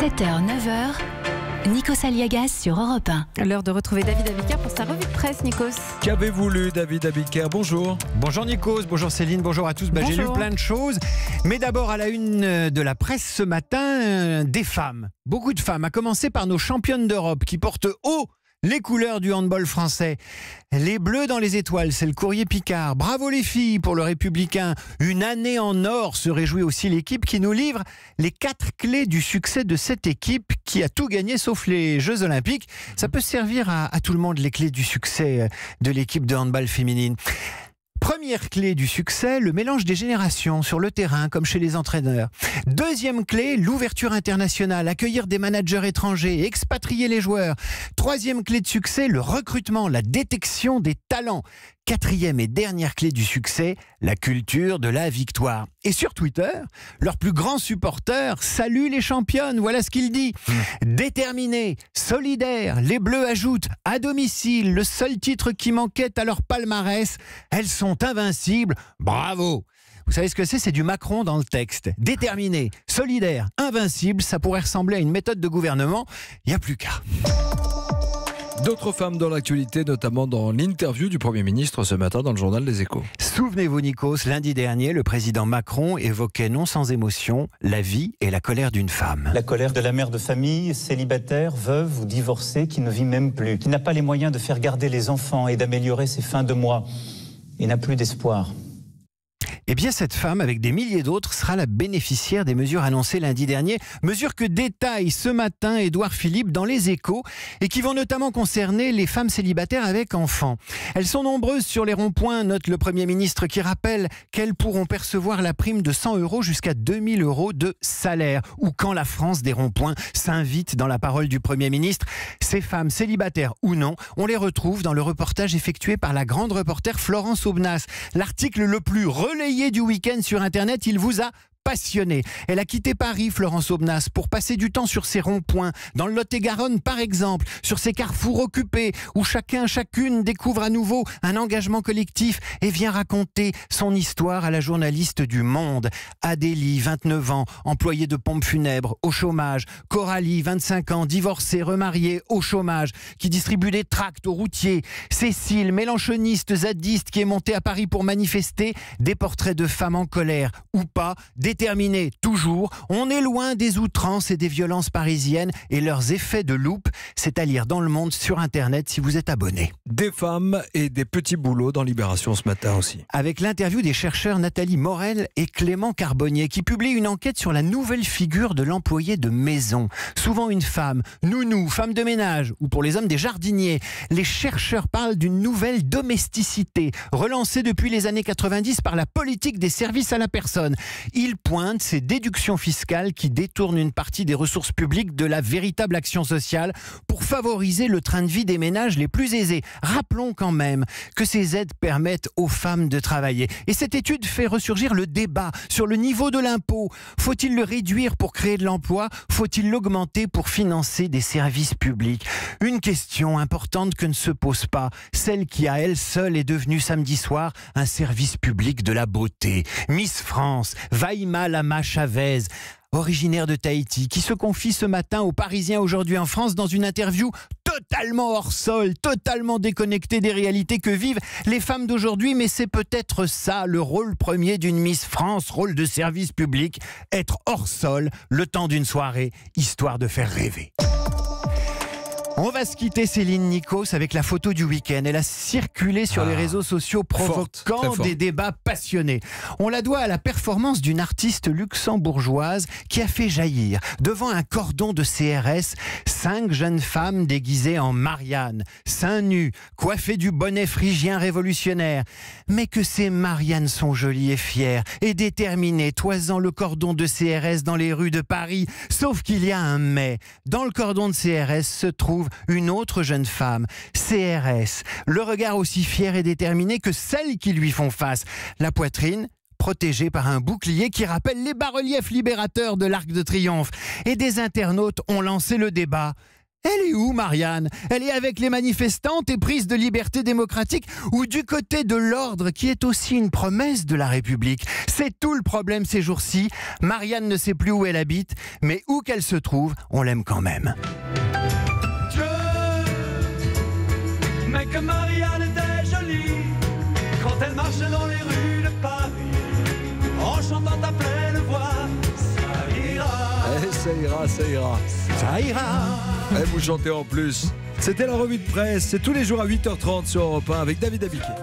7h, 9h, Nikos Aliagas sur Europe 1. L'heure de retrouver David Abiker pour sa revue de presse, Nikos. Qu'avez-vous lu, David Abiker? Bonjour. Bonjour Nikos, bonjour Céline, bonjour à tous. J'ai lu plein de choses, mais d'abord à la une de la presse ce matin, des femmes. Beaucoup de femmes, à commencer par nos championnes d'Europe qui portent haut les couleurs du handball français. Les bleus dans les étoiles, c'est le courrier Picard. Bravo les filles pour le Républicain. Une année en or, se réjouit aussi l'équipe qui nous livre les 4 clés du succès de cette équipe qui a tout gagné sauf les Jeux Olympiques. Ça peut servir à tout le monde, les clés du succès de l'équipe de handball féminine. Première clé du succès, le mélange des générations sur le terrain comme chez les entraîneurs. Deuxième clé, l'ouverture internationale, accueillir des managers étrangers, expatrier les joueurs. Troisième clé de succès, le recrutement, la détection des talents. Quatrième et dernière clé du succès, la culture de la victoire. Et sur Twitter, leur plus grand supporter salue les championnes. Voilà ce qu'il dit. Déterminés, solidaires, les Bleus ajoutent à domicile le seul titre qui manquait à leur palmarès. Elles sont invincibles. Bravo! Vous savez ce que c'est? C'est du Macron dans le texte. Déterminé, solidaire, invincible, ça pourrait ressembler à une méthode de gouvernement. Il n'y a plus qu'à. D'autres femmes dans l'actualité, notamment dans l'interview du Premier ministre ce matin dans le journal Les Échos. Souvenez-vous Nikos, lundi dernier, le président Macron évoquait non sans émotion la vie et la colère d'une femme. La colère de la mère de famille, célibataire, veuve ou divorcée, qui ne vit même plus, qui n'a pas les moyens de faire garder les enfants et d'améliorer ses fins de mois, et n'a plus d'espoir. Eh bien, cette femme, avec des milliers d'autres, sera la bénéficiaire des mesures annoncées lundi dernier. Mesures que détaille ce matin Édouard Philippe dans Les Échos et qui vont notamment concerner les femmes célibataires avec enfants. Elles sont nombreuses sur les ronds-points, note le Premier ministre, qui rappelle qu'elles pourront percevoir la prime de 100 € jusqu'à 2000 € de salaire. Ou quand la France des ronds-points s'invite dans la parole du Premier ministre. Ces femmes, célibataires ou non, on les retrouve dans le reportage effectué par la grande reporter Florence Aubenas. L'article le plus relayé du week-end sur Internet, il vous a passionnée. Elle a quitté Paris, Florence Aubenas, pour passer du temps sur ses ronds-points, dans le Lot-et-Garonne par exemple, sur ces carrefours occupés, où chacune découvre à nouveau un engagement collectif et vient raconter son histoire à la journaliste du Monde. Adélie, 29 ans, employée de pompe funèbre, au chômage. Coralie, 25 ans, divorcée, remariée, au chômage, qui distribue des tracts aux routiers. Cécile, mélanchoniste, zadiste, qui est montée à Paris pour manifester. Des portraits de femmes en colère, ou pas, déterminé toujours, on est loin des outrances et des violences parisiennes et leurs effets de loupe. C'est à lire dans Le Monde sur Internet si vous êtes abonné. Des femmes et des petits boulots dans Libération ce matin aussi. Avec l'interview des chercheurs Nathalie Morel et Clément Carbonnier qui publient une enquête sur la nouvelle figure de l'employé de maison. Souvent une femme, nounou, femme de ménage ou pour les hommes des jardiniers. Les chercheurs parlent d'une nouvelle domesticité relancée depuis les années 90 par la politique des services à la personne. Ils pointe ces déductions fiscales qui détournent une partie des ressources publiques de la véritable action sociale pour favoriser le train de vie des ménages les plus aisés. Rappelons quand même que ces aides permettent aux femmes de travailler. Et cette étude fait ressurgir le débat sur le niveau de l'impôt. Faut-il le réduire pour créer de l'emploi? Faut-il l'augmenter pour financer des services publics? Une question importante que ne se pose pas, celle qui à elle seule est devenue samedi soir un service public de la beauté. Miss France, Vaïma Lama Chavez, originaire de Tahiti, qui se confie ce matin aux Parisiens aujourd'hui en France dans une interview totalement hors sol, totalement déconnectée des réalités que vivent les femmes d'aujourd'hui. Mais c'est peut-être ça le rôle premier d'une Miss France, rôle de service public, être hors sol le temps d'une soirée, histoire de faire rêver. On va se quitter Céline Nikos avec la photo du week-end. Elle a circulé sur les réseaux sociaux provoquant des débats passionnés. On la doit à la performance d'une artiste luxembourgeoise qui a fait jaillir devant un cordon de CRS 5 jeunes femmes déguisées en Marianne, seins nus, coiffées du bonnet phrygien révolutionnaire. Mais que ces Mariannes sont jolies et fières et déterminées, toisant le cordon de CRS dans les rues de Paris. Sauf qu'il y a un mais. Dans le cordon de CRS se trouve une autre jeune femme, CRS, le regard aussi fier et déterminé que celles qui lui font face, la poitrine protégée par un bouclier qui rappelle les bas-reliefs libérateurs de l'Arc de Triomphe. Et des internautes ont lancé le débat. Elle est où, Marianne? Elle est avec les manifestantes éprises de liberté démocratique ou du côté de l'ordre qui est aussi une promesse de la République? C'est tout le problème ces jours-ci. Marianne ne sait plus où elle habite, mais où qu'elle se trouve, on l'aime quand même. Mais que Marianne était jolie quand elle marchait dans les rues de Paris, en chantant à pleine voix, ça ira. Ça ira, ça ira. Ça ira. Et vous chantez en plus. C'était la revue de presse. C'est tous les jours à 8h30 sur Europe 1 avec David Abiquier.